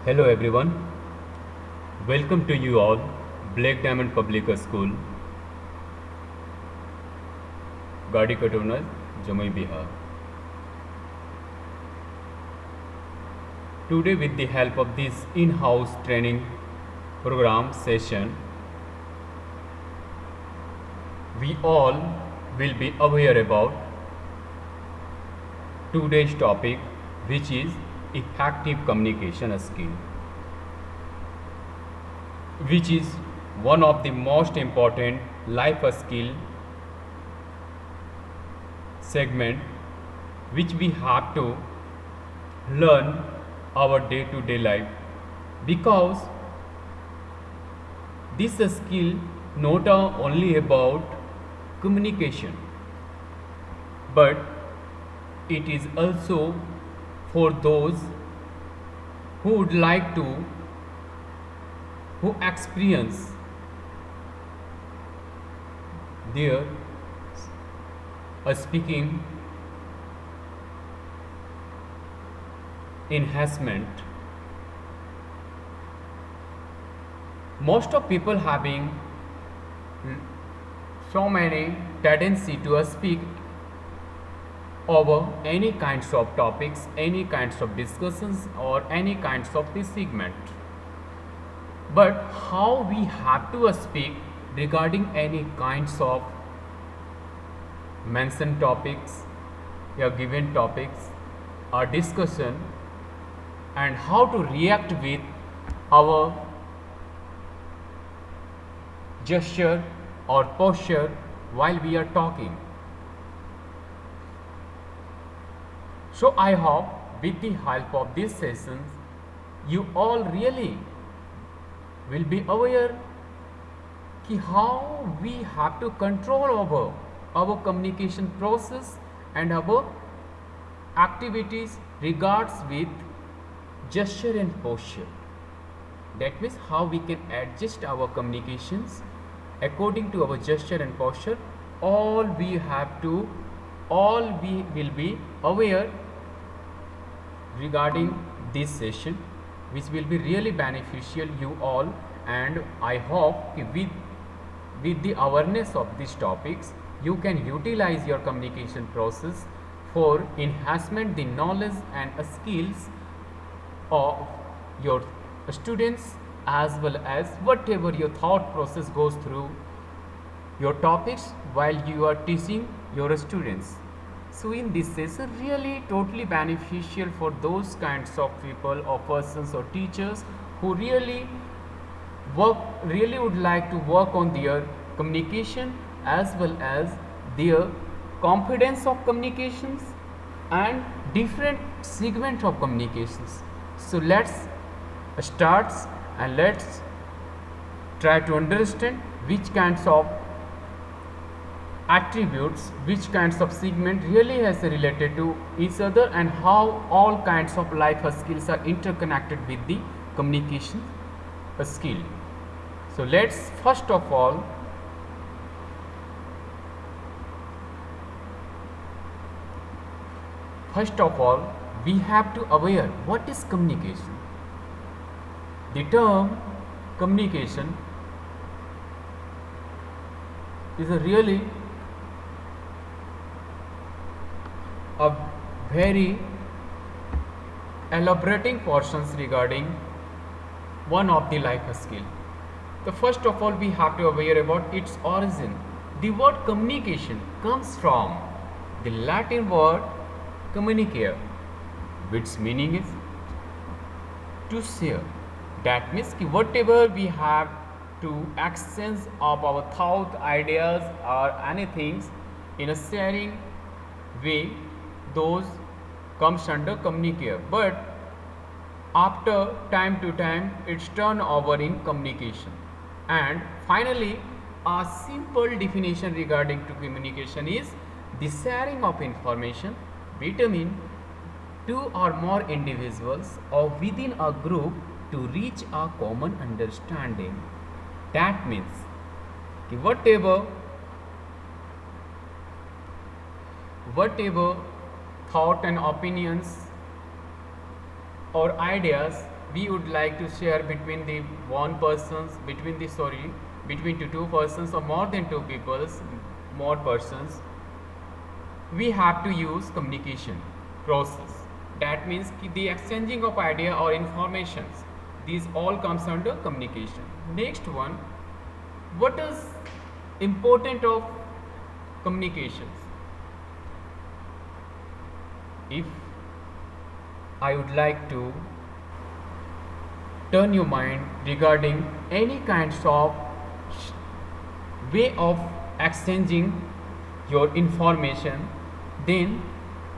Hello everyone, welcome to you all, Black Diamond Public School, Gadi Katona, Jamui, Bihar. Today with the help of this in-house training program session, we all will be aware about today's topic, which is effective communication skill, which is one of the most important life skill segment which we have to learn our day-to-day life, because this skill not only about communication, but it is also for those who would like to who experience their speaking enhancement. Most of people having so many tendency to speak over any kinds of topics, any kinds of discussions, or any kinds of this segment. But how we have to speak regarding any kinds of mentioned topics or given topics or discussion, and how to react with our gesture or posture while we are talking. So I hope with the help of these sessions you all really will be aware कि how we have to control over our communication process and our activities regards with gesture and posture. That means how we can adjust our communications according to our gesture and posture. All we will be aware regarding this session, which will be really beneficial you all, and I hope with the awareness of these topics you can utilize your communication process for enhancement the knowledge and skills of your students, as well as whatever your thought process goes through your topics while you are teaching your students. So in this session really totally beneficial for those kinds of people or persons or teachers who really would like to work on their communication as well as their confidence of communications and different segment of communications. So let's start and let's try to understand which kinds of attributes, which kinds of segment really has related to each other, and how all kinds of life skills are interconnected with the communication skill. So let's first of all we have to aware what is communication. The term communication is a really a very elaborating portions regarding one of the life skill. So first of all we have to aware about its origin. The word communication comes from the Latin word communicare, which meaning is to share. That means whatever we have to exchange of our thought, ideas or anything in a sharing way, those comes under communicare. But after time to time it's turned over in communication. And finally a simple definition regarding to communication is the sharing of information between two or more individuals or within a group to reach a common understanding. That means whatever thought and opinions or ideas we would like to share between the between the two persons or more than two peoples, more persons, we have to use communication process. That means the exchanging of idea or informations. These all comes under communication. Next one, what is important of communications? If I would like to turn your mind regarding any kinds of way of exchanging your information, then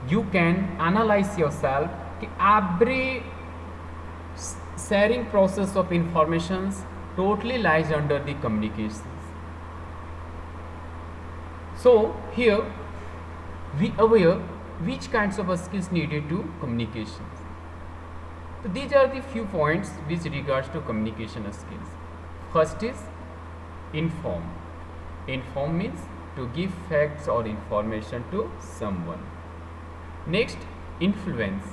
you can analyze yourself. Every sharing process of informations totally lies under the communications. So here we aware which kinds of skills needed to communications. So these are the few points with regards to communication skills. First is inform. Inform means to give facts or information to someone. Next, influence.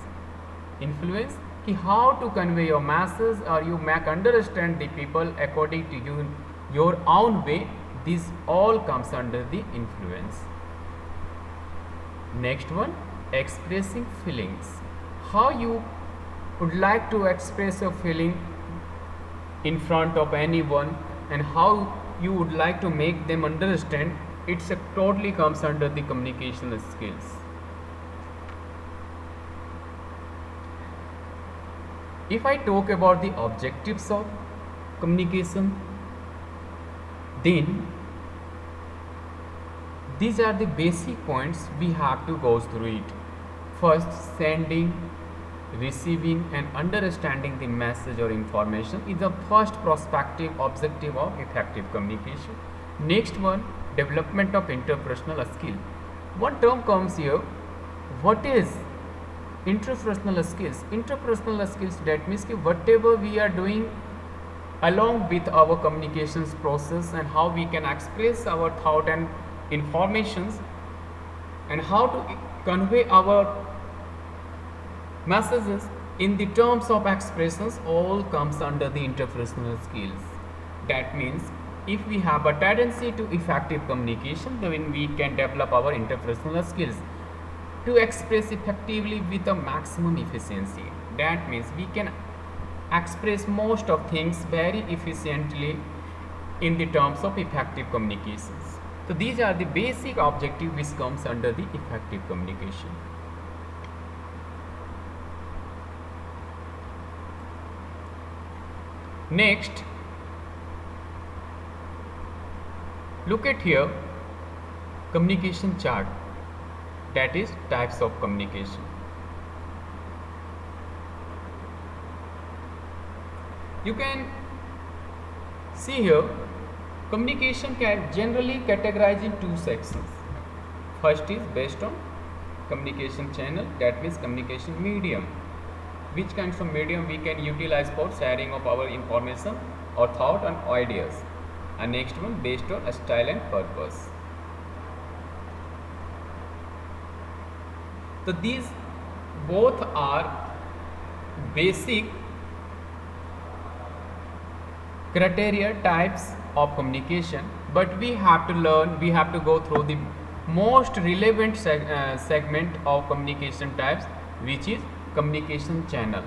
Influence ki how to convey your message or you make understand the people according to you, your own way. This all comes under the influence. Next one, expressing feelings. How you would like to express your feeling in front of anyone and how you would like to make them understand, it's totally comes under the communication skills. If I talk about the objectives of communication, then these are the basic points we have to go through it. First, sending, receiving and understanding the message or information is the first prospective objective of effective communication. Next one, development of interpersonal skill. One term comes here. What is interpersonal skills? Interpersonal skills, that means whatever we are doing along with our communications process and how we can express our thought and informations and how to convey our messages in the terms of expressions all comes under the interpersonal skills. That means if we have a tendency to effective communication, then we can develop our interpersonal skills to express effectively with a maximum efficiency. That means we can express most of things very efficiently in the terms of effective communications. So these are the basic objectives which comes under the effective communication. Next, look at here communication chart, that is types of communication. You can see here communication can generally categorize in two sections. First is based on communication channel, that means communication medium. Which kinds of medium we can utilize for sharing of our information or thought and ideas. And next one based on style and purpose. So these both are basic criteria types of communication, but we have to learn, we have to go through the most relevant segment of communication types, which is communication channel.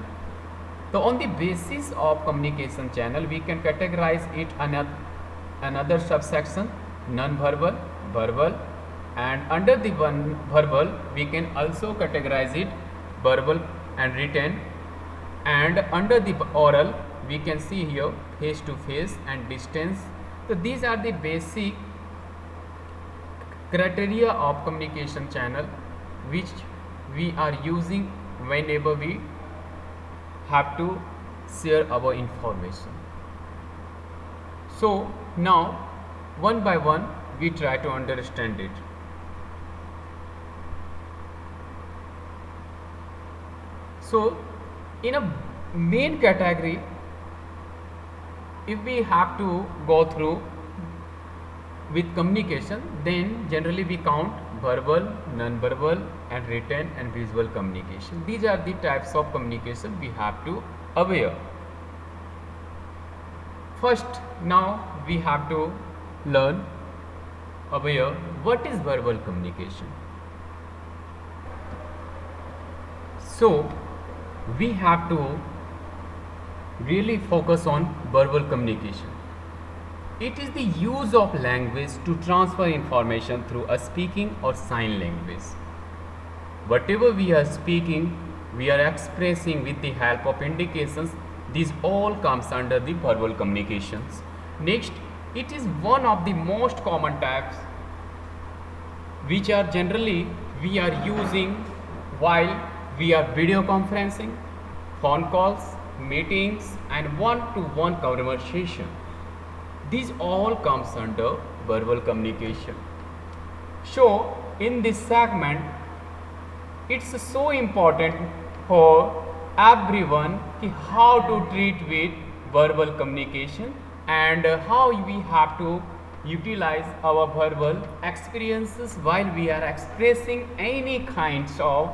So on the basis of communication channel, we can categorize it another subsection, non-verbal, verbal, and under the one verbal we can also categorize it verbal and written, and under the oral we can see here face to face and distance. So these are the basic criteria of communication channel which we are using whenever we have to share our information. So now one by one we try to understand it. So in a main category, if we have to go through with communication, then generally we count verbal, non-verbal and written and visual communication. These are the types of communication we have to aware. First, now we have to learn aware what is verbal communication. So, we have to really focus on verbal communication. It is the use of language to transfer information through a speaking or sign language. Whatever we are speaking, we are expressing with the help of indications. These all comes under the verbal communications. Next, it is one of the most common types which are generally we are using while we are video conferencing, phone calls, meetings and one-to-one conversation. These all comes under verbal communication. So in this segment, it's so important for everyone how to treat with verbal communication and how we have to utilize our verbal experiences while we are expressing any kinds of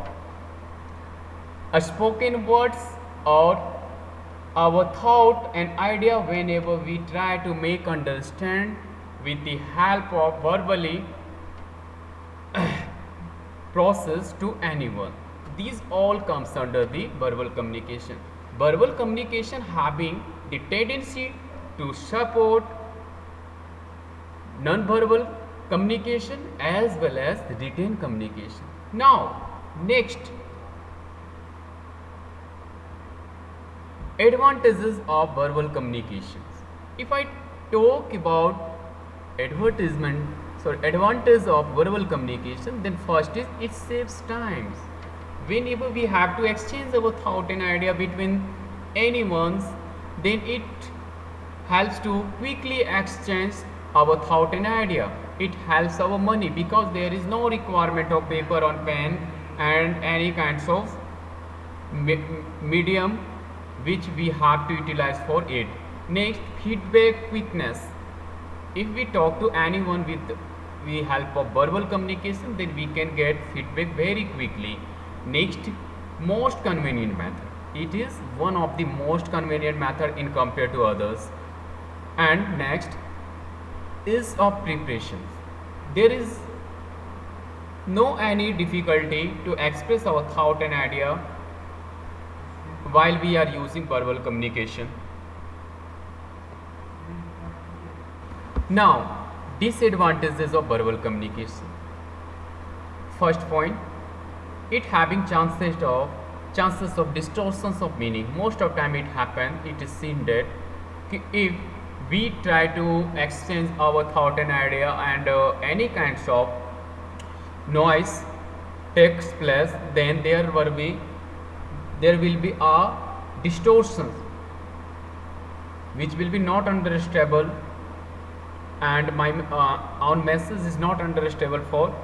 spoken words or our thought and idea whenever we try to make understand with the help of verbally process to anyone. These all comes under the verbal communication. Verbal communication having the tendency to support non-verbal communication as well as the written communication. Now, next, advantages of verbal communications. If I talk about advantage of verbal communication, then first is it saves times. Whenever we have to exchange our thought and idea between anyone's, then it helps to quickly exchange our thought and idea. It helps our money because there is no requirement of paper on pen and any kinds of medium which we have to utilize for it. Next, feedback quickness. If we talk to anyone with the help of verbal communication, then we can get feedback very quickly. Next, most convenient method. It is one of the most convenient method in compared to others. And next is of preparation. There is no any difficulty to express our thought and idea while we are using verbal communication. Now, disadvantages of verbal communication. First point, it having chances of distortions of meaning. Most of time it happen, it is seen that if we try to exchange our thought and idea and any kinds of noise takes place, then there will be a distortion which will be not understandable, and my own message is not understandable for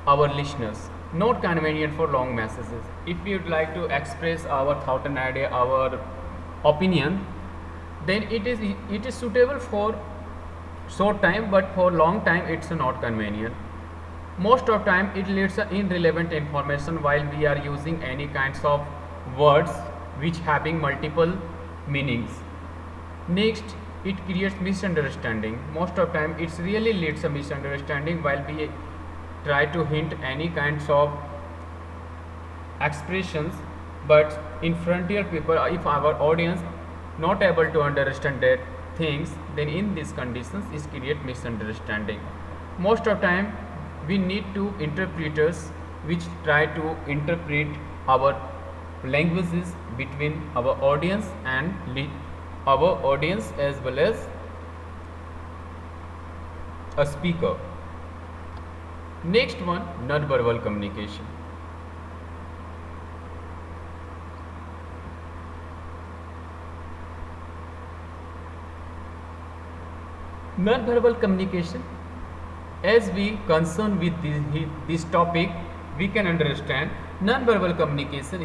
our listeners, not convenient for long messages. If we would like to express our thought and idea, our opinion, then it is suitable for short time, but for long time it's not convenient. Most of time it leads to irrelevant information while we are using any kinds of words which having multiple meanings. Next, it creates misunderstanding. Most of time it's really leads to misunderstanding while we try to hint any kinds of expressions, but in frontier people, if our audience not able to understand that things, then in these conditions it create misunderstanding. Most of time we need to interpreters which try to interpret our languages between our audience and our audience as well as a speaker. Next one, non-verbal communication. Non-verbal communication, as we concern with this topic, we can understand non-verbal communication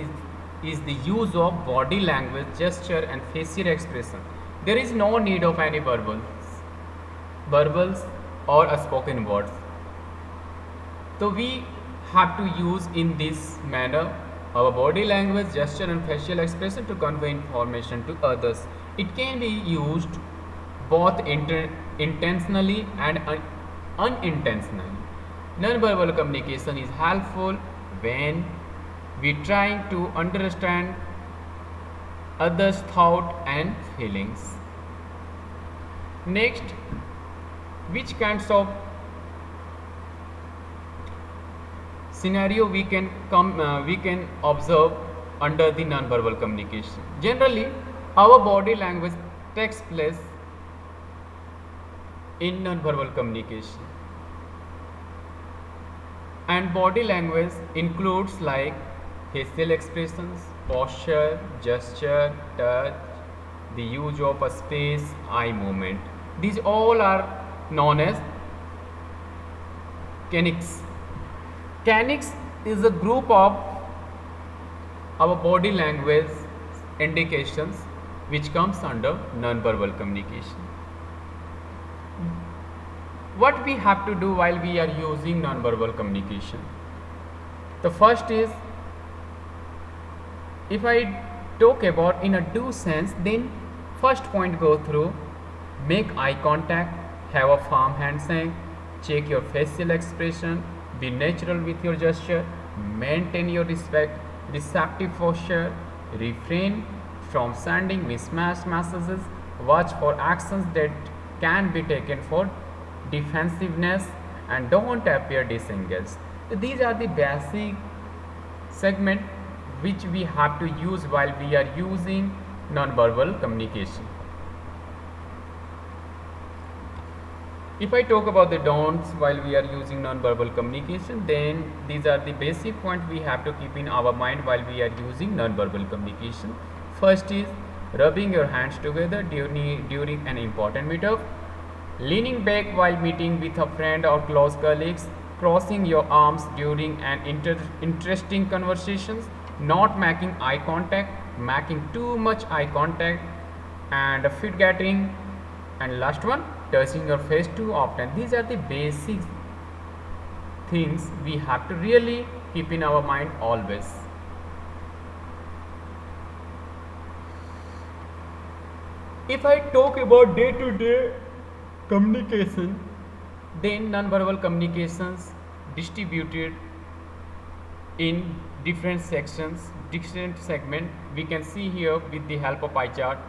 is the use of body language, gesture and facial expression. There is no need of any verbals or a spoken words. So we have to use in this manner Our body language, gesture and facial expression to convey information to others. It can be used both intentionally and unintentionally. Non-verbal communication is helpful when we try to understand others' thought and feelings. Next, which kinds of scenario we can observe under the non-verbal communication? Generally, our body language takes place in non-verbal communication, and body language includes like facial expressions, posture, gesture, touch, the use of a space, eye movement. These all are known as kinetics. Kinetics is a group of our body language indications which comes under non-verbal communication. What we have to do while we are using non-verbal communication? The first is, if I talk about in a do sense, then first point go through: make eye contact, have a firm handshake, check your facial expression, be natural with your gesture, maintain your receptive posture, refrain from sending mismatched messages, watch for actions that can be taken for defensiveness, and don't appear disengaged. These are the basic segment which we have to use while we are using non-verbal communication. If I talk about the don'ts while we are using non-verbal communication, then these are the basic points we have to keep in our mind while we are using non-verbal communication. First is rubbing your hands together during an important meetup, leaning back while meeting with a friend or close colleagues, crossing your arms during an interesting conversations, not making eye contact, making too much eye contact, and forgetting, and last one, touching your face too often. These are the basic things we have to really keep in our mind always. If I talk about day-to-day communication, then non-verbal communications distributed in different sections, different segment. We can see here with the help of pie chart.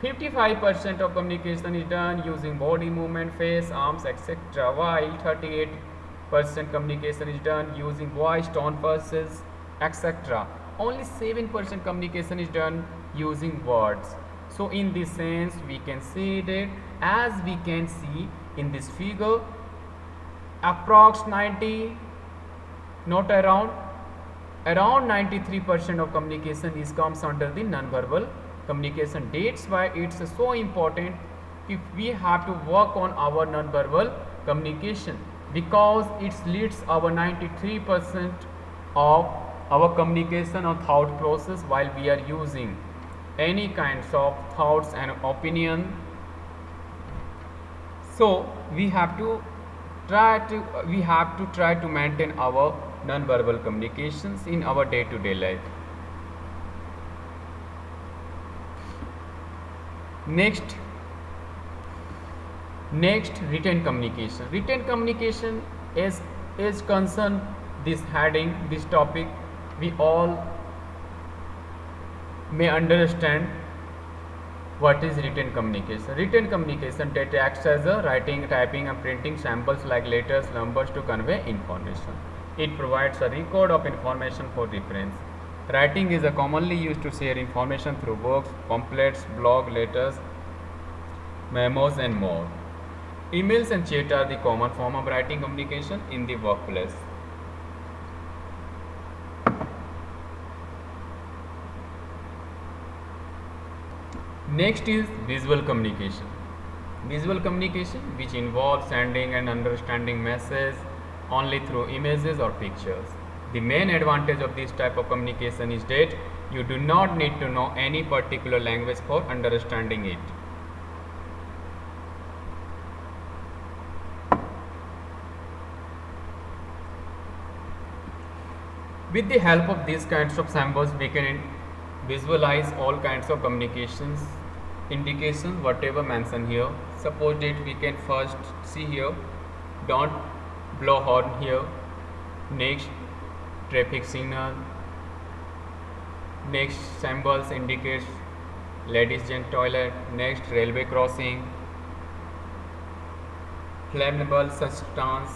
55% of communication is done using body movement, face, arms, etc., while 38% communication is done using voice, tone, pulses, etc. Only 7% communication is done using words. So in this sense, we can say that, as we can see in this figure, approx 90, not around 93% of communication is comes under the non-verbal communication. That's why it's so important if we have to work on our non-verbal communication, because it leads our 93% of our communication or thought process while we are using any kinds of thoughts and opinion. So we have to try to maintain our non-verbal communications in our day-to-day life. Next, written communication. Written communication is concerned this heading, this topic. We all may understand what is written communication. Written communication that acts as a writing, typing and printing samples like letters, numbers to convey information. It provides a record of information for reference. Writing is commonly used to share information through books, pamphlets, blog, letters, memos and more. Emails and chat are the common form of writing communication in the workplace. Next is visual communication. Visual communication, which involves sending and understanding messages only through images or pictures. The main advantage of this type of communication is that you do not need to know any particular language for understanding it. With the help of these kinds of symbols, we can visualize all kinds of communications indications whatever mentioned here. Suppose that we can first see here, don't blow horn here, next traffic signal, next symbols indicates ladies and toilet, next railway crossing, flammable substance,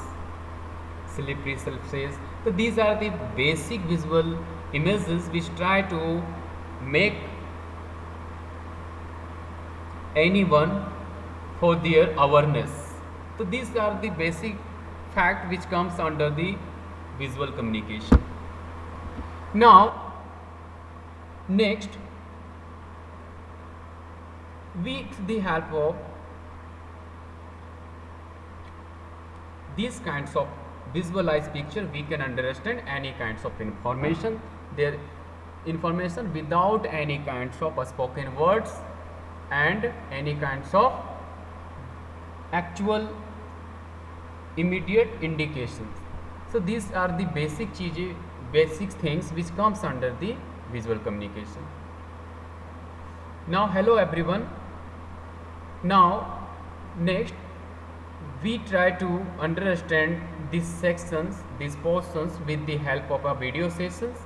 slippery surfaces. So these are the basic visual images which try to make anyone for their awareness. So these are the basic fact which comes under the visual communication. Now next, with the help of these kinds of visualized picture, we can understand any kinds of information, their information without any kinds of spoken words and any kinds of actual immediate indications. So these are the basic things which comes under the visual communication. Now hello everyone. Now next we try to understand these sections, these portions with the help of a video sessions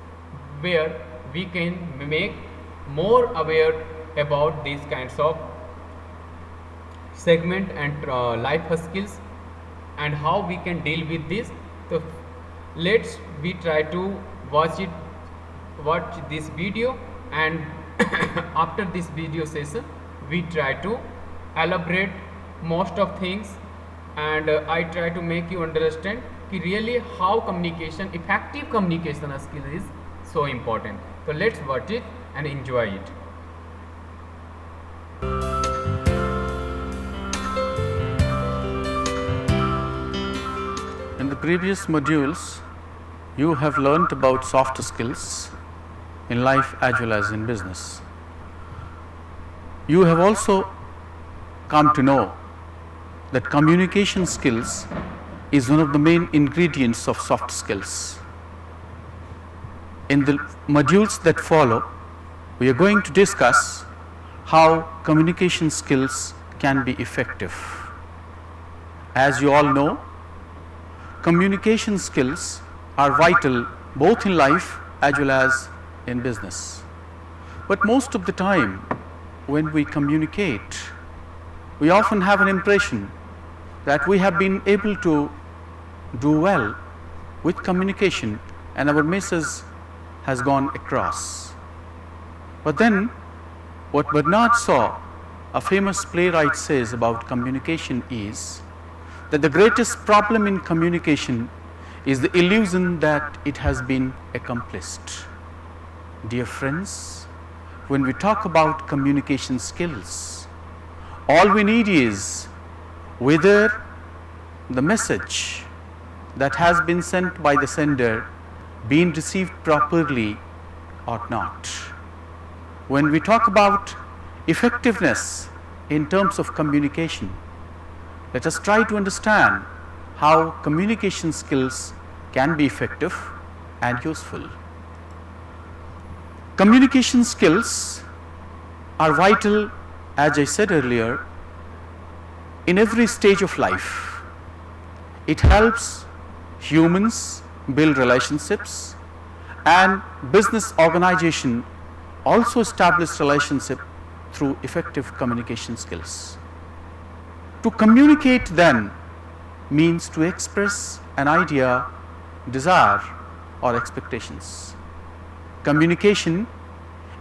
where we can make more aware about these kinds of segment and life skills and how we can deal with this. So let's we try to watch this video, and after this video session we try to elaborate most of things, and I try to make you understand really how communication, effective communication skill is so important. So let's watch it and enjoy it. In the previous modules, you have learnt about soft skills in life as well as in business. You have also come to know that communication skills is one of the main ingredients of soft skills. In the modules that follow, we are going to discuss how communication skills can be effective. As you all know, communication skills are vital both in life as well as in business. But most of the time when we communicate, we often have an impression that we have been able to do well with communication and our message has gone across. But then what Bernard Shaw, a famous playwright, says about communication is that the greatest problem in communication is the illusion that it has been accomplished. Dear friends, when we talk about communication skills, all we need is whether the message that has been sent by the sender being received properly or not. When we talk about effectiveness in terms of communication, let us try to understand how communication skills can be effective and useful. Communication skills are vital, as I said earlier, in every stage of life. It helps humans build relationships, and business organization also establish relationship through effective communication skills. To communicate then means to express an idea, desire or expectations. Communication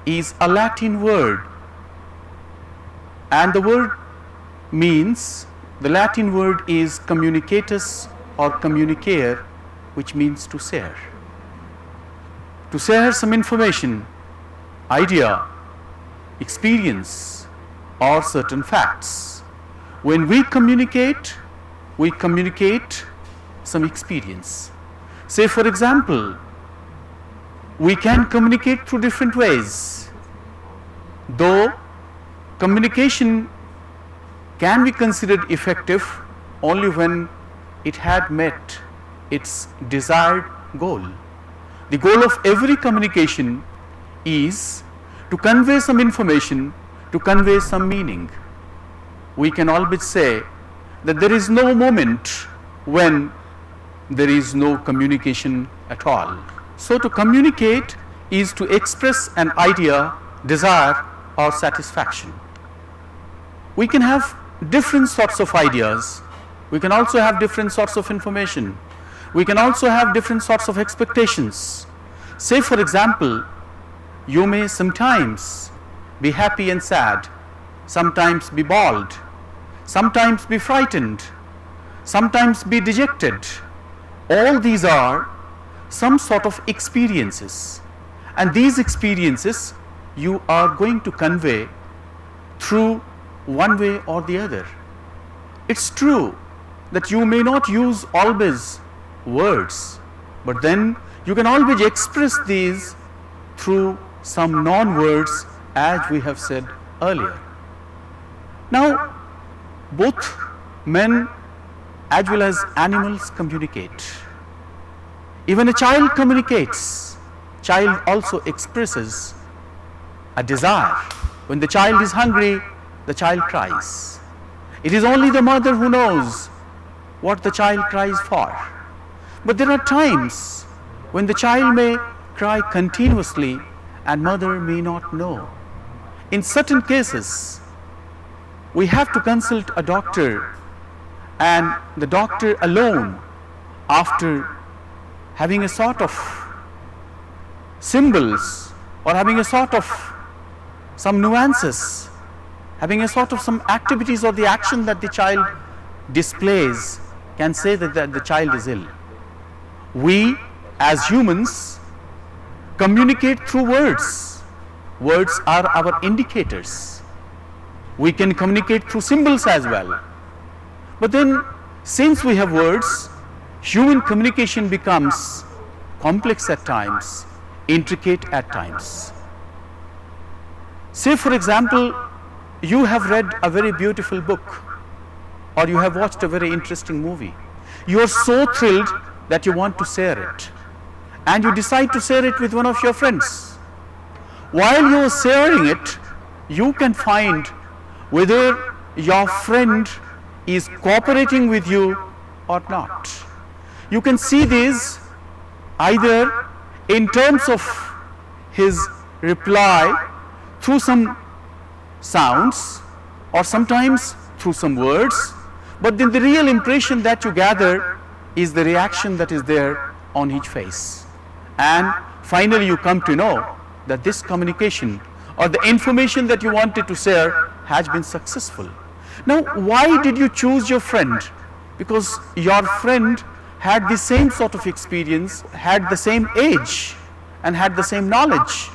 is a Latin word, and the word means, the Latin word is communicatus or communicare, which means to share. To share some information, idea, experience or certain facts. When we communicate some experience. Say for example, we can communicate through different ways. Though communication can be considered effective only when it had met its desired goal. The goal of every communication is to convey some information, to convey some meaning. We can always say that there is no moment when there is no communication at all. So to communicate is to express an idea, desire or satisfaction. We can have different sorts of ideas. We can also have different sorts of information. We can also have different sorts of expectations. Say for example, you may sometimes be happy and sad, sometimes be bored, sometimes be frightened, sometimes be dejected. All these are some sort of experiences, and these experiences you are going to convey through one way or the other. It's true that you may not use always words, but then you can always express these through some non-words, as we have said earlier. Now, both men as well as animals communicate. Even a child communicates. Child also expresses a desire. When the child is hungry, the child cries. It is only the mother who knows what the child cries for. But there are times when the child may cry continuously and mother may not know. In certain cases, we have to consult a doctor, and the doctor alone, after having a sort of symbols or having a sort of some nuances, having a sort of some activities or the action that the child displays, can say that the child is ill. We as humans communicate through words. Words are our indicators. We can communicate through symbols as well. But then, since we have words, human communication becomes complex at times, intricate at times. Say for example, you have read a very beautiful book, or you have watched a very interesting movie. You are so thrilled that you want to share it, and you decide to share it with one of your friends. While you are sharing it, you can find whether your friend is cooperating with you or not. You can see this either in terms of his reply through some sounds or sometimes through some words, but then the real impression that you gather is the reaction that is there on each face. And finally you come to know that this communication or the information that you wanted to share has been successful. Now, why did you choose your friend? Because your friend had the same sort of experience, had the same age and had the same knowledge.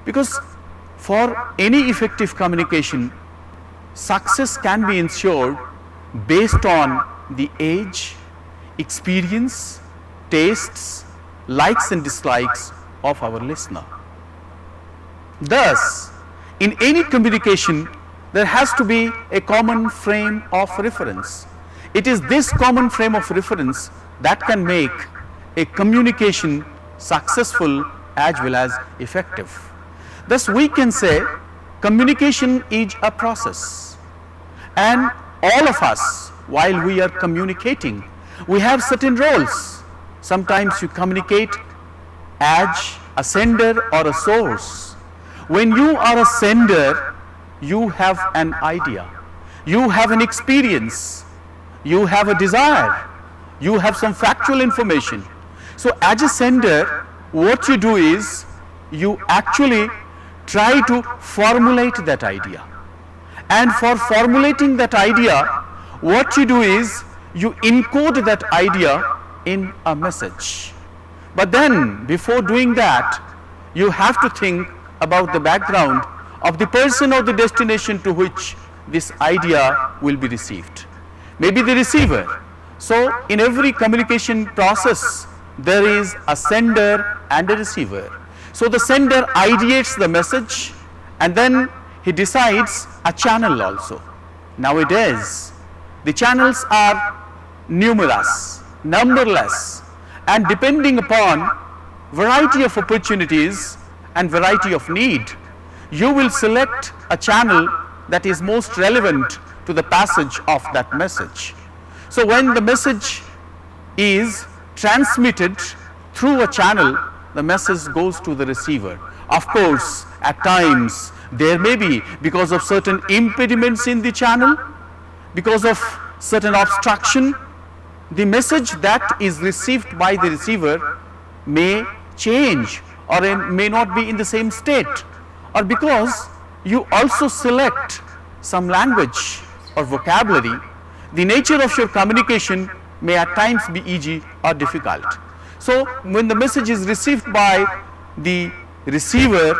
Because for any effective communication, success can be ensured based on the age, experience, tastes, likes and dislikes of our listener. Thus, in any communication, there has to be a common frame of reference. It is this common frame of reference that can make a communication successful as well as effective. Thus, we can say communication is a process, and all of us, while we are communicating, we have certain roles. Sometimes you communicate as a sender or a source. When you are a sender, you have an idea, you have an experience, you have a desire, you have some factual information. So as a sender, what you do is you actually try to formulate that idea, and for formulating that idea, what you do is you encode that idea in a message. But then before doing that, you have to think about the background of the person or the destination to which this idea will be received. Maybe the receiver. So in every communication process, there is a sender and a receiver. So the sender ideates the message, and then he decides a channel also. Nowadays, the channels are numerous, numberless, and depending upon variety of opportunities and variety of need, you will select a channel that is most relevant to the passage of that message. So when the message is transmitted through a channel, the message goes to the receiver. Of course, at times there may be, because of certain impediments in the channel, because of certain obstruction, the message that is received by the receiver may change or may not be in the same state, or because you also select some language or vocabulary, the nature of your communication may at times be easy or difficult. So when the message is received by the receiver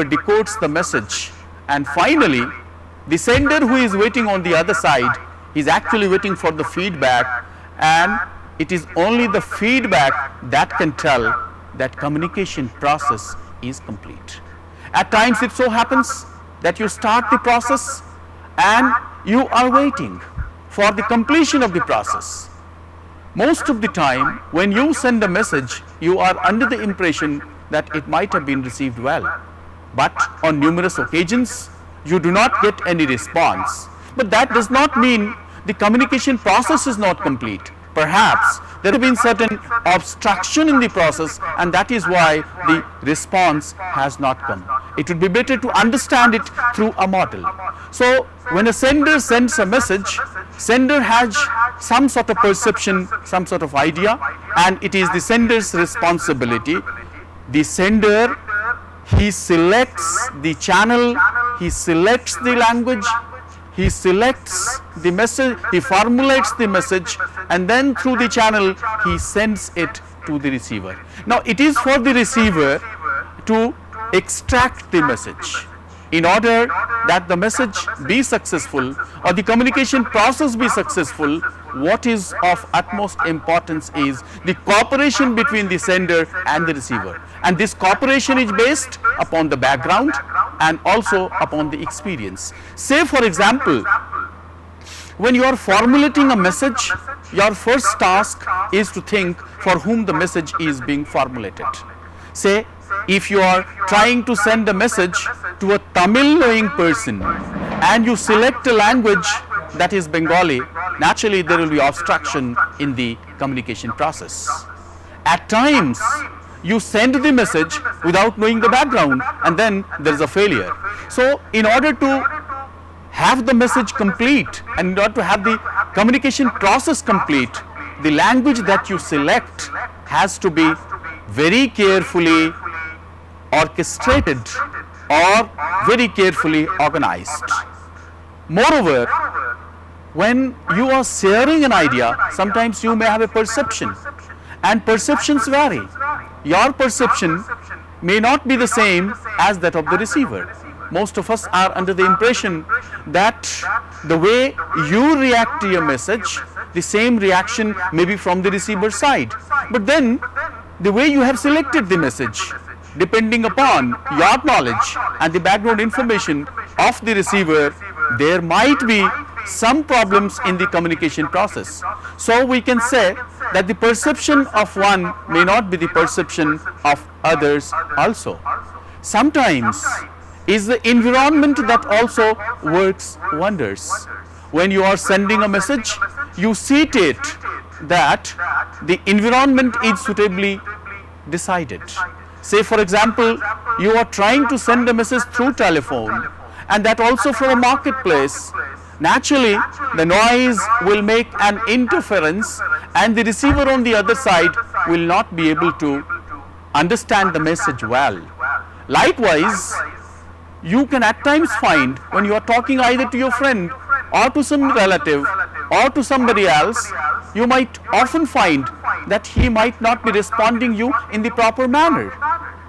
decodes the message, and finally the sender who is waiting on the other side is actually waiting for the feedback, and it is only the feedback that can tell that communication process is complete. At times it so happens that you start the process and you are waiting for the completion of the process. Most of the time when you send a message, you are under the impression that it might have been received well, but on numerous occasions you do not get any response. But that does not mean the communication process is not complete. Perhaps there have been certain obstruction in the process, and that is why the response has not come. It would be better to understand it through a model. So when a sender sends a message, sender has some sort of perception, some sort of idea, and it is the sender's responsibility. The sender, he selects the channel, he selects the language, he selects the message, he formulates the message, and then through the channel he sends it to the receiver. Now it is for the receiver to extract the message. In order that the message be successful or the communication process be successful, what is of utmost importance is the cooperation between the sender and the receiver, and this cooperation is based upon the background and also upon the experience. Say for example, when you are formulating a message, your first task is to think for whom the message is being formulated. Say if you are trying to send a message to a Tamil knowing person and you select a language that is Bengali, naturally there will be obstruction in the communication process. At times you send the message without knowing the background, and then there is a failure. So in order to have the message complete and in order to have the communication process complete, the language that you select has to be very carefully orchestrated or very carefully organized. Moreover, when you are sharing an idea, sometimes you may have a perception, and perceptions vary. Your perception may not be the same as that of the receiver. Most of us are under the impression that the way you react to your message, the same reaction may be from the receiver side. But then the way you have selected the message, depending upon your knowledge and the background information of the receiver, there might be some problems in the communication process. So we can say that the perception of one may not be the perception of others also. Sometimes is the environment that also works wonders. When you are sending a message, you see to it that the environment is suitably decided. Say for example, you are trying to send a message through telephone, and that also from a marketplace. Naturally the noise will make an interference, and the receiver on the other side will not be able to understand the message well. Likewise, you can at times find when you are talking either to your friend or to some relative or to somebody else, you might often find that he might not be responding you in the proper manner,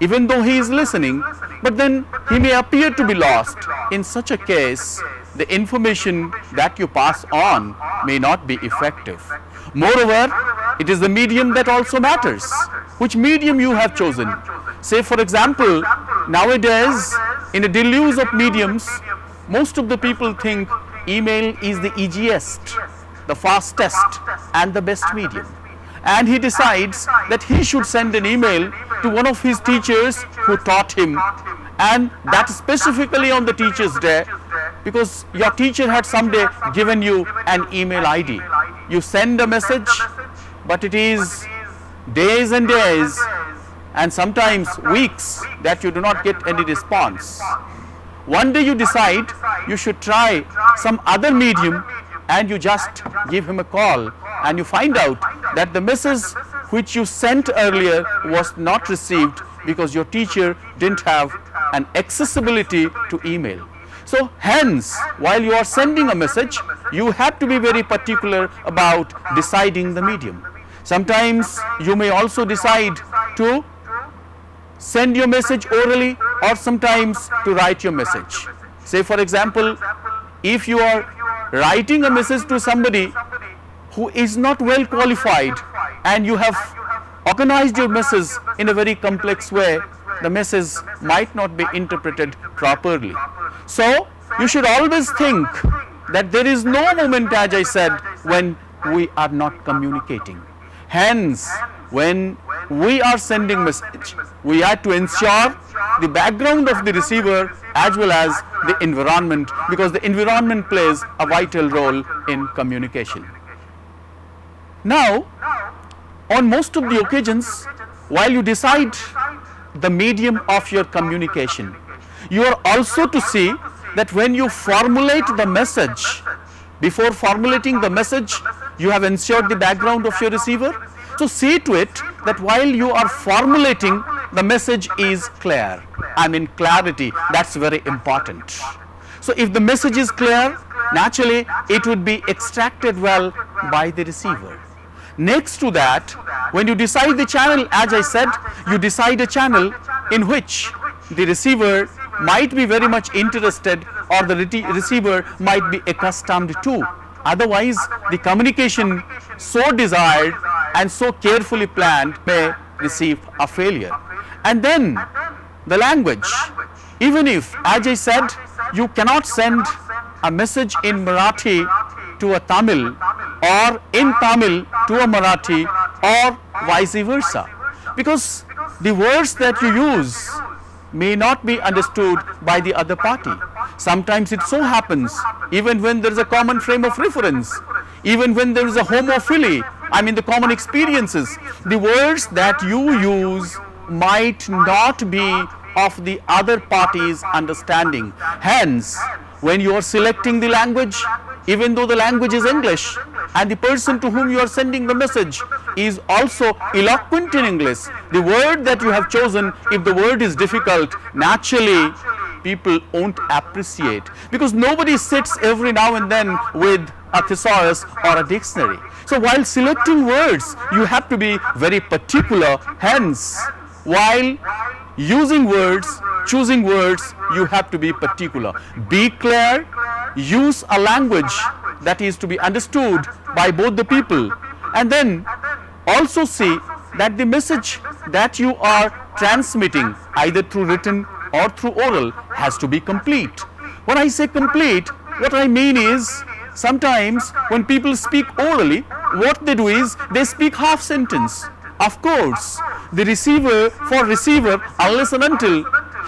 even though he is listening, but then he may appear to be lost. In such a case, the information that you pass on may not be effective. Moreover, it is the medium that also matters, which medium you have chosen. Say for example, nowadays in a deluge of mediums, most of the people think email is the easiest, the fastest and the best medium, and he decides that he should send an email to one of his teachers who taught him, and that specifically on the teacher's day, because your teacher had someday given you an email ID. You send a message, but it is days and days and sometimes weeks that you do not get any response. One day you decide you should try some other medium, and you just give him a call, and you find out that the message which you sent earlier was not received because your teacher didn't have an accessibility to email. So hence, while you are sending a message, you have to be very particular about deciding the medium. Sometimes you may also decide to send your message orally, or sometimes to write your message. Say for example, if you are writing a message to somebody who is not well qualified, and you have organized your message in a very complex way, the message might not be interpreted properly. So you should always think that there is no moment, as I said, when we are not communicating. Hence, when we are sending message, we have to ensure the background of the receiver as well as the environment, because the environment plays a vital role in communication. Now, on most of the occasions, while you decide the medium of your communication, you are also to see that when you formulate the message, before formulating the message, you have ensured the background of your receiver. So see to it that while you are formulating, the message is clear. I mean clarity, that's very important. So if the message is clear, naturally it would be extracted well by the receiver. Next to that, when you decide the channel, as I said, you decide a channel in which the receiver might be very much interested, or the receiver might be accustomed to. Otherwise, the communication so desired and so carefully planned may receive a failure. And then the language, even if, as I said, you cannot send a message in Marathi to a Tamil, or in Tamil to a Marathi, or vice versa, because the words that you use may not be understood by the other party. Sometimes it so happens, even when there is a common frame of reference, even when there is a homophily, I mean the common experiences, the words that you use might not be of the other party's understanding. Hence, when you are selecting the language, even though the language is English, and the person to whom you are sending the message is also eloquent in English, the word that you have chosen, if the word is difficult, naturally people won't appreciate, because nobody sits every now and then with a thesaurus or a dictionary. So while selecting words, you have to be very particular. Hence, while using words, choosing words, you have to be particular. Be clear, use a language that is to be understood by both the people, and then also see that the message that you are transmitting, either through written or through oral, has to be complete. When I say complete, what I mean is, sometimes when people speak orally, what they do is they speak half sentence. Of course, the receiver, unless and until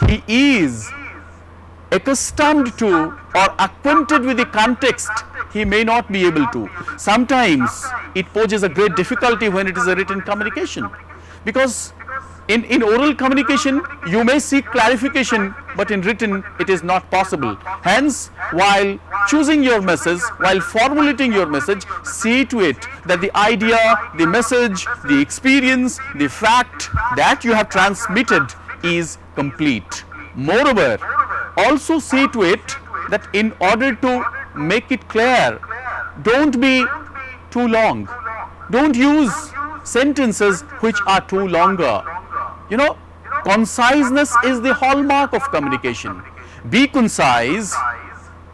he is accustomed to or acquainted with the context, he may not be able to. Sometimes it poses a great difficulty when it is a written communication, because in oral communication you may seek clarification, but in written it is not possible. Hence, while choosing your message, while formulating your message, see to it that the idea, the message, the experience, the fact that you have transmitted is complete. Moreover, also see to it that in order to make it clear, don't be too long. Don't use sentences which are too longer. You know, conciseness is the hallmark of communication. Be concise,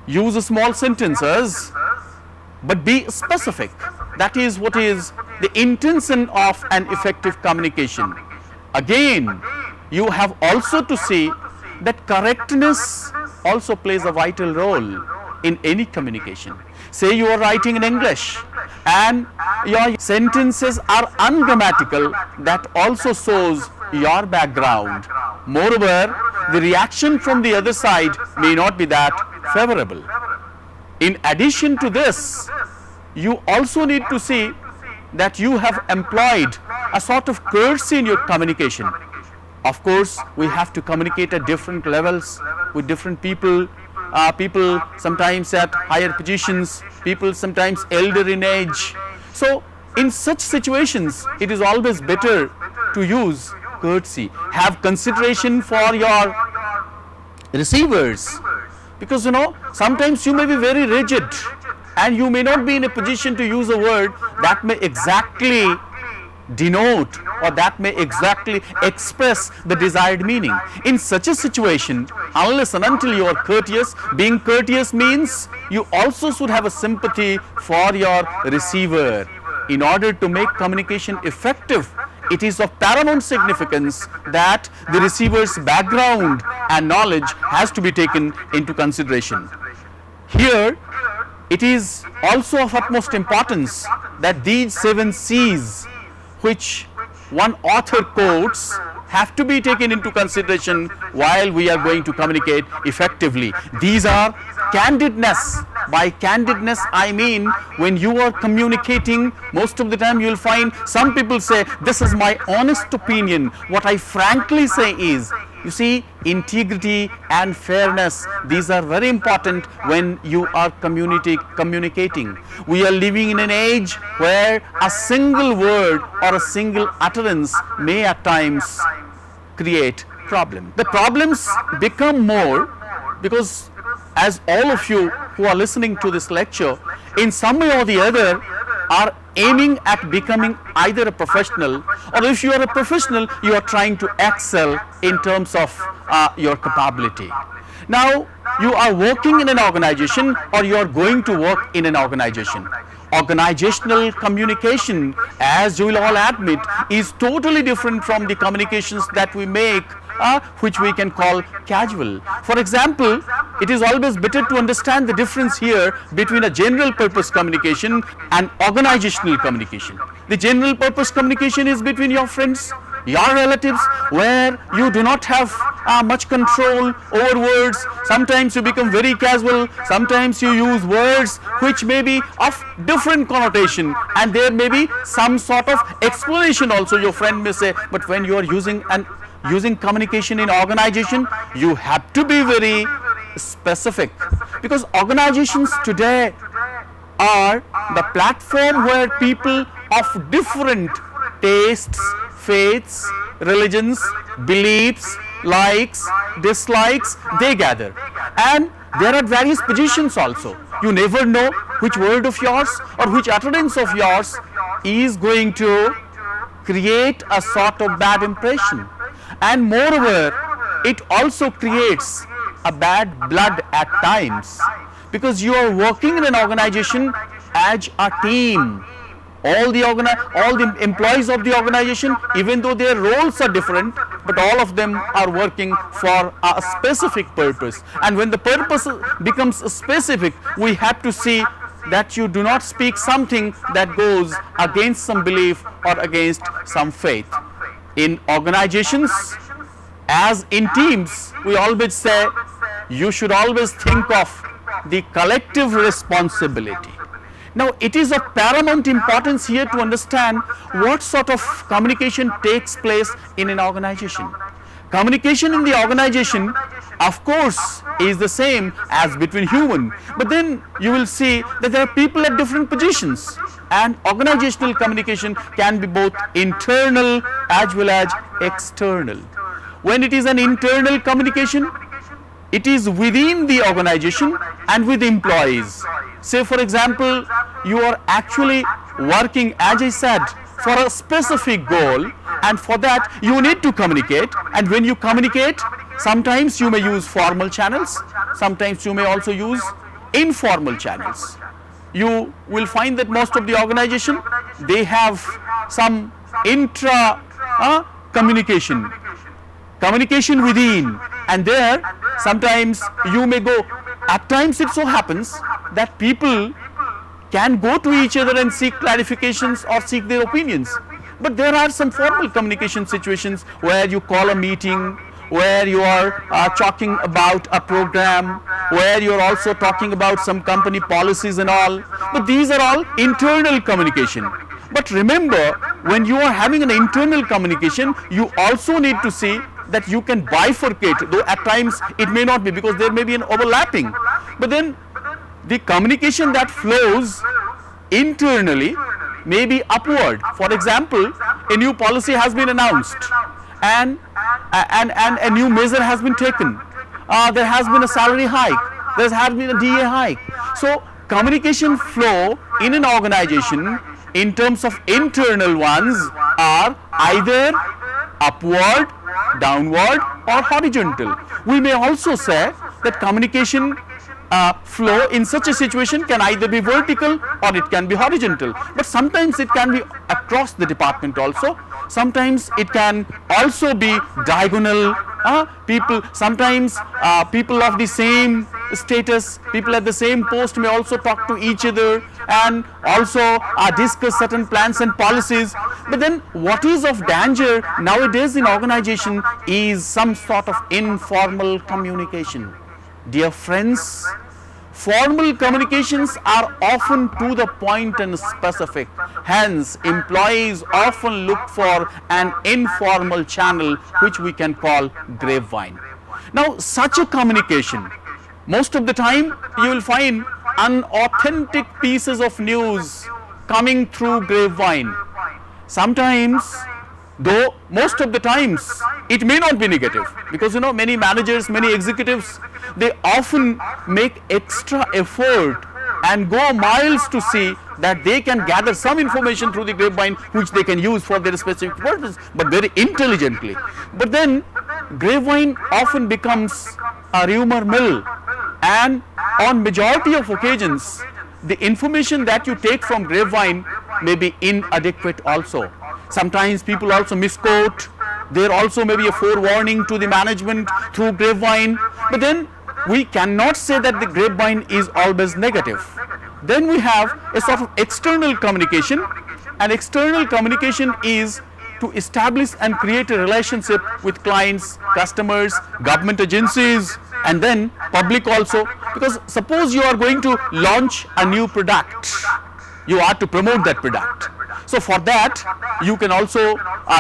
use small sentences, but be specific. That is what is the intention of an effective communication. Again, you have also to see that correctness also plays a vital role in any communication. Say you are writing in English and your sentences are ungrammatical, that also shows your background. Moreover, the reaction from the other side may not be that favorable. In addition to this, you also need to see that you have employed a sort of courtesy in your communication. Of course, we have to communicate at different levels with different people, people sometimes at higher positions, people sometimes elder in age. So, in such situations, it is always better to use courtesy. Have consideration for your receivers, because sometimes you may be very rigid and you may not be in a position to use a word that may exactly denote or that may exactly express the desired meaning. In such a situation, unless and until you are courteous, being courteous means you also should have a sympathy for your receiver. In order to make communication effective, it is of paramount significance that the receiver's background and knowledge has to be taken into consideration. Here, it is also of utmost importance that these 7 C's which one author quotes have to be taken into consideration while we are going to communicate effectively. These are candidness. By candidness, I mean when you are communicating, most of the time you will find some people say, this is my honest opinion. What I frankly say is, you see, integrity and fairness, these are very important when you are communicating. We are living in an age where a single word or a single utterance may at times create problems. The problems become more because, as all of you who are listening to this lecture, in some way or the other are aiming at becoming either a professional, or if you are a professional, you are trying to excel in terms of your capability. Now, you are working in an organization or you are going to work in an organization. Organizational communication, as you will all admit, is totally different from the communications that we make, which we can call casual. For example, it is always better to understand the difference here between a general purpose communication and organizational communication. The general purpose communication is between your friends, your relatives, where you do not have much control over words. Sometimes you become very casual, sometimes you use words which may be of different connotation, and there may be some sort of explanation also. Your friend may say, but when you are using communication in organization, you have to be very specific, because organizations today are the platform where people of different tastes, faiths, religions, beliefs, likes, dislikes, they gather, and there are various positions also. You never know which word of yours or which utterance of yours is going to create a sort of bad impression, and moreover, it also creates a bad blood at times, because you are working in an organization as a team. All the employees of the organization, even though their roles are different, but all of them are working for a specific purpose. And when the purpose becomes specific, we have to see that you do not speak something that goes against some belief or against some faith. In organizations, as in teams, we always say you should always think of the collective responsibility. Now, it is of paramount importance here to understand what sort of communication takes place in an organization. Communication in the organization, of course, is the same as between human, but then you will see that there are people at different positions, and organizational communication can be both internal as well as external. When it is an internal communication, it is within the organization and with employees. Say, for example, you are actually working, as I said, for a specific goal, and for that you need to communicate. And when you communicate, sometimes you may use formal channels, sometimes you may also use informal channels. You will find that most of the organization, they have some intra communication within, and there sometimes you may go. At times it so happens that people can go to each other and seek clarifications or seek their opinions. But there are some formal communication situations where you call a meeting, where you are talking about a program, where you are also talking about some company policies and all. But these are all internal communication. But remember, when you are having an internal communication, you also need to see that you can bifurcate, though at times it may not be, because there may be an overlapping. But then the communication that flows internally may be upward. For example, a new policy has been announced and a new measure has been taken. There has been a salary hike, there has been a DA hike. So communication flow in an organization in terms of internal ones are either upward, downward or horizontal. We may also say that communication flow in such a situation can either be vertical or it can be horizontal, but sometimes it can be across the department also. Sometimes it can also be diagonal. Sometimes people of the same status, people at the same post may also talk to each other and also discuss certain plans and policies. But then what is of danger nowadays in organization is some sort of informal communication. Dear friends, formal communications are often to the point and specific. Hence, employees often look for an informal channel which we can call grapevine. Now, such a communication, most of the time you will find unauthentic pieces of news coming through grapevine. Sometimes, though most of the times it may not be negative, because many managers, many executives, they often make extra effort and go miles to see that they can gather some information through the grapevine which they can use for their specific purpose, but very intelligently. But then grapevine often becomes a rumor mill, and on majority of occasions the information that you take from grapevine may be inadequate also. Sometimes people also misquote. There also may be a forewarning to the management through grapevine. But then we cannot say that the grapevine is always negative. Then we have a sort of external communication, and external communication is to establish and create a relationship with clients, customers, government agencies, and then public also. Because suppose you are going to launch a new product, you are to promote that product. So for that you can also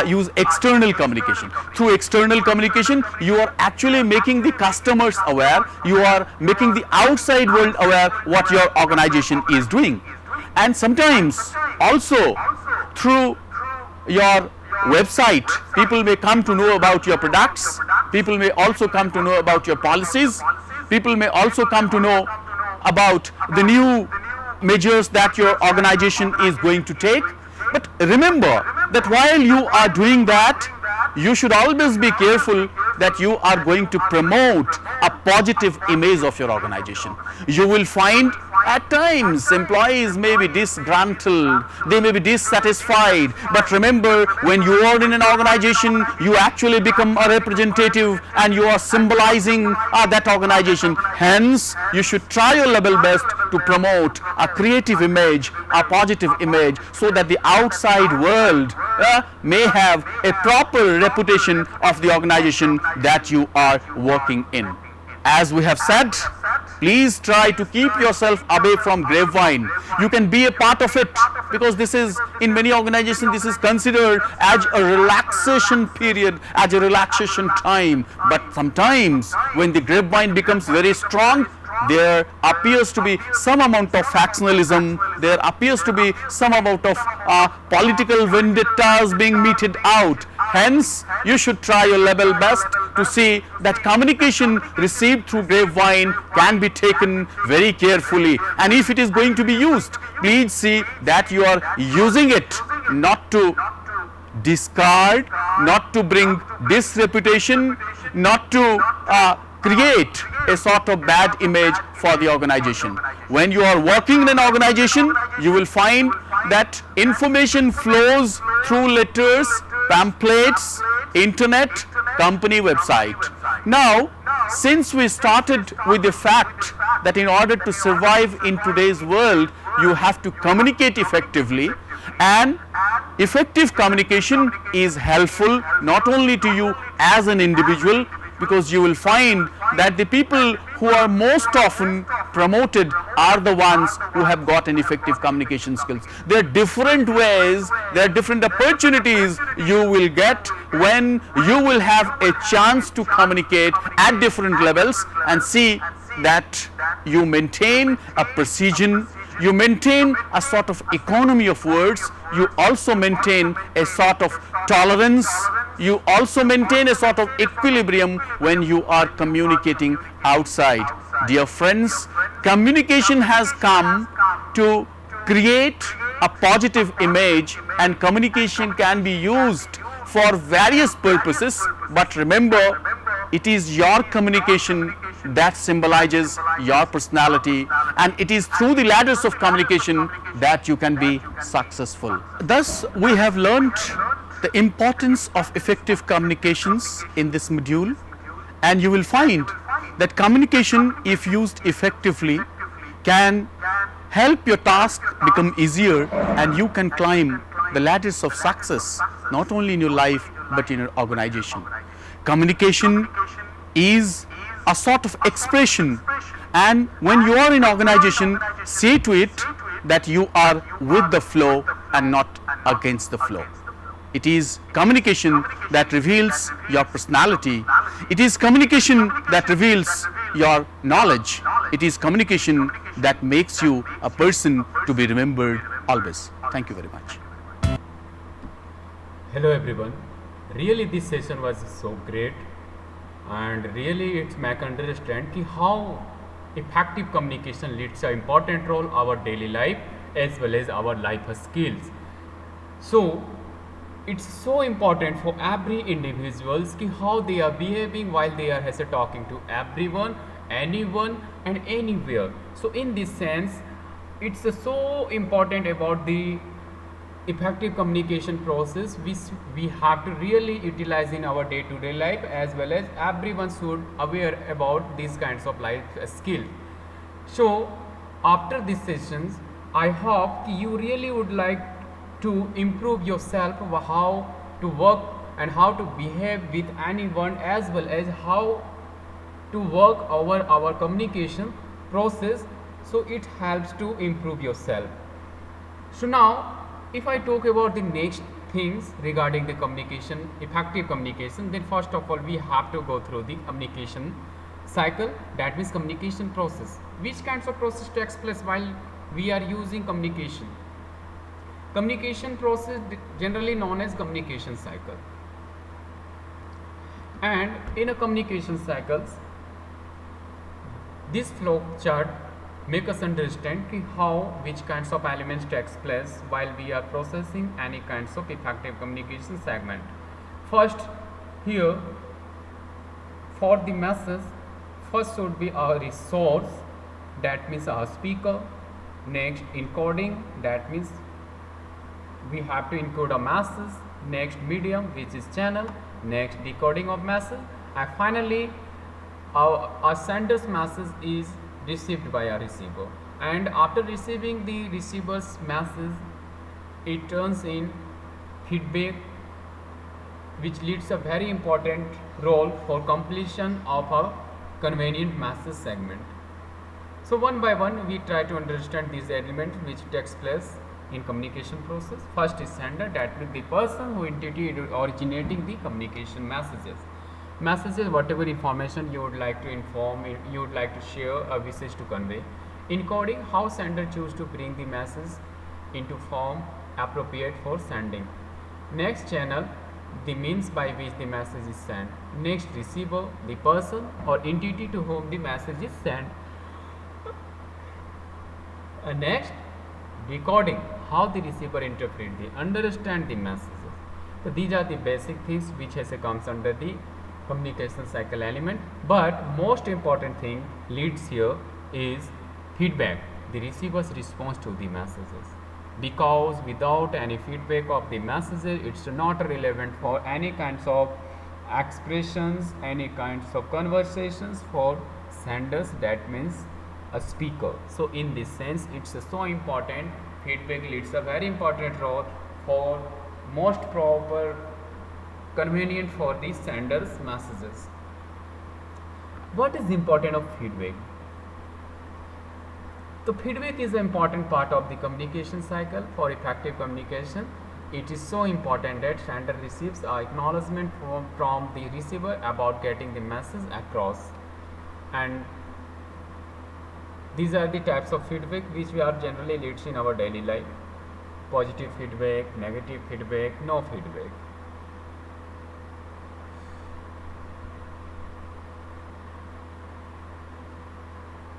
use external communication. Through external communication you are actually making the customers aware, you are making the outside world aware what your organization is doing. And sometimes also through your website people may come to know about your products, people may also come to know about your policies, people may also come to know about the new measures that your organization is going to take. But remember that while you are doing that, you should always be careful that you are going to promote a positive image of your organization. You will find at times employees may be disgruntled, they may be dissatisfied, but remember, when you are in an organization you actually become a representative and you are symbolizing that organization. Hence you should try your level best to promote a creative image, a positive image, so that the outside world may have a proper reputation of the organization that you are working in. As we have said, please try to keep yourself away from grapevine. You can be a part of it, because this is, in many organizations, this is considered as a relaxation period, as a relaxation time. But sometimes when the grapevine becomes very strong, there appears to be some amount of factionalism, there appears to be some amount of political vendettas being meted out. Hence, you should try your level best to see that communication received through grapevine can be taken very carefully. And if it is going to be used, please see that you are using it not to discard, not to bring disreputation, not to create a sort of bad image for the organization. When you are working in an organization, you will find that information flows through letters, pamphlets, internet, company website. Now, since we started with the fact that in order to survive in today's world, you have to communicate effectively, and effective communication is helpful not only to you as an individual, because you will find that the people who are most often promoted are the ones who have got an effective communication skills. There are different ways, there are different opportunities you will get when you will have a chance to communicate at different levels, and see that you maintain a precision, you maintain a sort of economy of words, you also maintain a sort of tolerance, you also maintain a sort of equilibrium when you are communicating outside. Dear friends, communication has come to create a positive image, and communication can be used for various purposes, but remember, it is your communication that symbolizes your personality, and it is through the ladders of communication that you can be successful. Thus, we have learnt the importance of effective communications in this module, and you will find that communication, if used effectively, can help your task become easier, and you can climb the ladders of success not only in your life but in your organization. Communication is a sort of expression, and when you are in organization, say to it that you are with the flow and not against the flow. It is communication that reveals your personality. It is communication that reveals your knowledge. It is communication that makes you a person to be remembered always. Thank you very much. Hello everyone. Really this session was so great, and really it's make understand ki how effective communication leads an important role our daily life as well as our life skills. So it's so important for every individuals ki how they are behaving while they are talking to everyone, anyone and anywhere. So in this sense, it's so important about the effective communication process which we have to really utilize in our day-to-day life, as well as everyone should aware about these kinds of life skills. So after these sessions, I hope you really would like to improve yourself, how to work and how to behave with anyone, as well as how to work over our communication process, so it helps to improve yourself. So now if I talk about the next things regarding the communication, effective communication, then first of all we have to go through the communication cycle, that means communication process. Which kinds of process takes place while we are using communication? Communication process generally known as communication cycle, and in a communication cycles, this flow chart make us understand how which kinds of elements takes place while we are processing any kinds of effective communication segment. First, here for the message, first should be our resource, that means our speaker. Next, encoding, that means we have to encode a message. Next, medium, which is channel. Next, decoding of message, and finally our sender's message is received by a receiver, and after receiving the receiver's message, it turns in feedback, which leads a very important role for completion of a convenient message segment. So one by one we try to understand these elements which takes place in communication process. First is sender, that means the person who entity originating the communication messages. Whatever information you would like to inform, you would like to share, a message to convey. Encoding, how sender choose to bring the message into form appropriate for sending. Next, channel, the means by which the message is sent. Next, receiver, the person or entity to whom the message is sent. Next, decoding, how the receiver interpret, understand the messages. So these are the basic things which comes under the communication cycle element, but most important thing leads here is feedback, the receiver's response to the messages, because without any feedback of the messages, it's not relevant for any kinds of expressions, any kinds of conversations for senders, that means a speaker. So in this sense, it's so important. Feedback leads a very important role for most proper convenient for the sender's messages. What is the importance of feedback? So feedback is an important part of the communication cycle for effective communication. It is so important that sender receives acknowledgement from the receiver about getting the message across. And these are the types of feedback which we are generally leads in our daily life. Positive feedback, negative feedback, no feedback.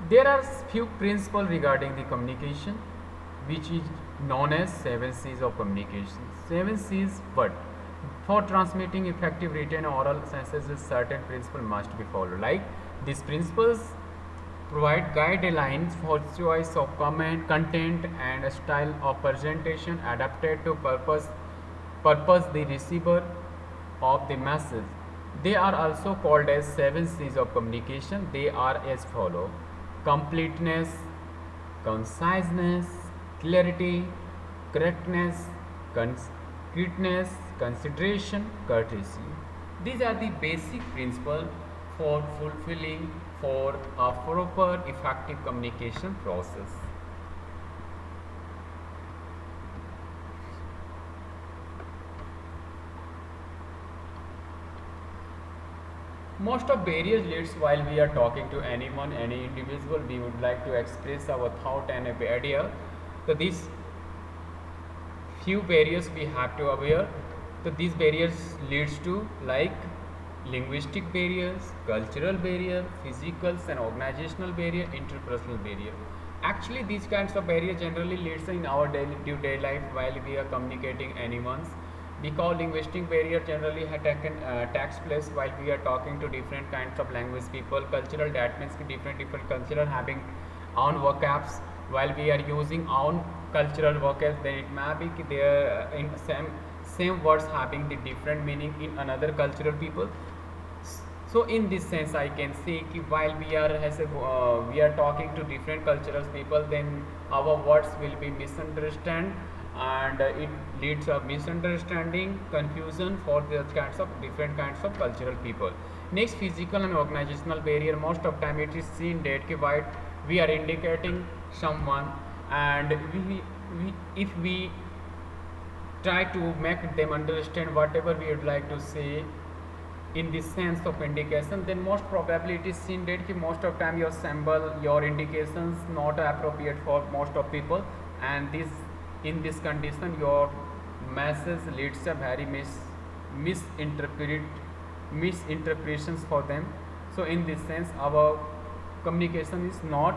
There are few principles regarding the communication which is known as 7 C's of communication. 7 C's, but for transmitting effective written oral messages, certain principles must be followed. Like these principles provide guidelines for choice of content and a style of presentation adapted to purpose the receiver of the message. They are also called as 7 C's of communication. They are as follow: completeness, conciseness, clarity, correctness, concreteness, consideration, courtesy. These are the basic principles for fulfilling for a proper effective communication process. Most of barriers leads while we are talking to anyone, any individual, we would like to express our thought and idea. So these few barriers we have to aware. So these barriers leads to like linguistic barriers, cultural barrier, physical and organizational barrier, interpersonal barrier. Actually, these kinds of barriers generally leads in our day life while we are communicating anyone's. Because linguistic barrier generally takes place while we are talking to different kinds of language people. Cultural, that means different cultural having own vocabs. While we are using own cultural vocabs, then it may be there in same words having the different meaning in another cultural people. So in this sense, I can say कि while we are talking to different cultural people, then our words will be misunderstood, and it leads a misunderstanding, confusion for the different kinds of cultural people. Next, physical and organizational barrier. Most of time it is seen that while we are indicating someone, and if we try to make them understand whatever we would like to say in this sense of indication, then most probably it is seen that most of time your symbol, your indications not appropriate for most of people, and this in this condition your message leads a very misinterpretations for them. So in this sense our communication is not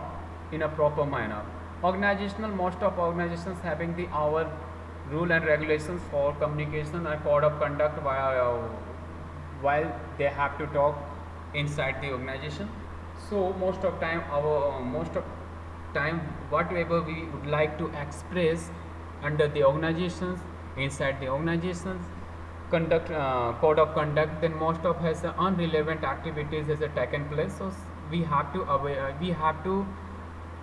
in a proper manner. Organizational, most of organizations having the our rule and regulations for communication and code of conduct while they have to talk inside the organization. So most of time whatever we would like to express under the organizations, inside the organizations conduct code of conduct, then most of has unrelevant activities has taken place. So we have to we have to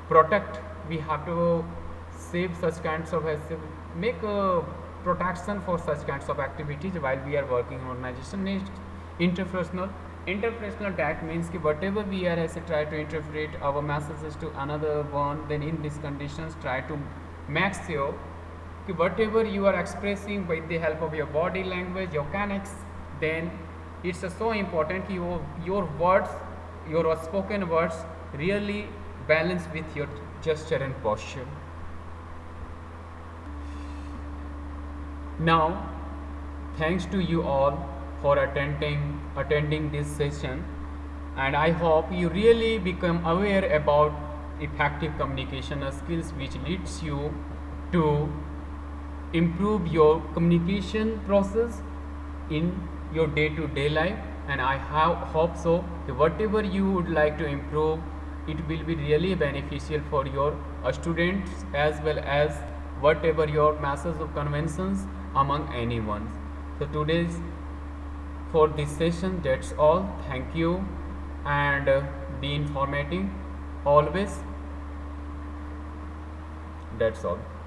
protect, we have to save such kinds of make a protection for such kinds of activities while we are working in organization. Next, interpersonal that means कि whatever we are as try to interpret our messages to another one, then in these conditions try to make sure कि whatever you are expressing with the help of your body language, your kinetics, then it's so important your words, your spoken words really balance with your gesture and posture. Now, thanks to you all for attending this session, and I hope you really become aware about effective communication skills which leads you to improve your communication process in your day-to-day life. And I hope so that whatever you would like to improve, it will be really beneficial for your students as well as whatever your message of conventions among anyone. So today's for this session, that's all. Thank you, and be informative always. That's all.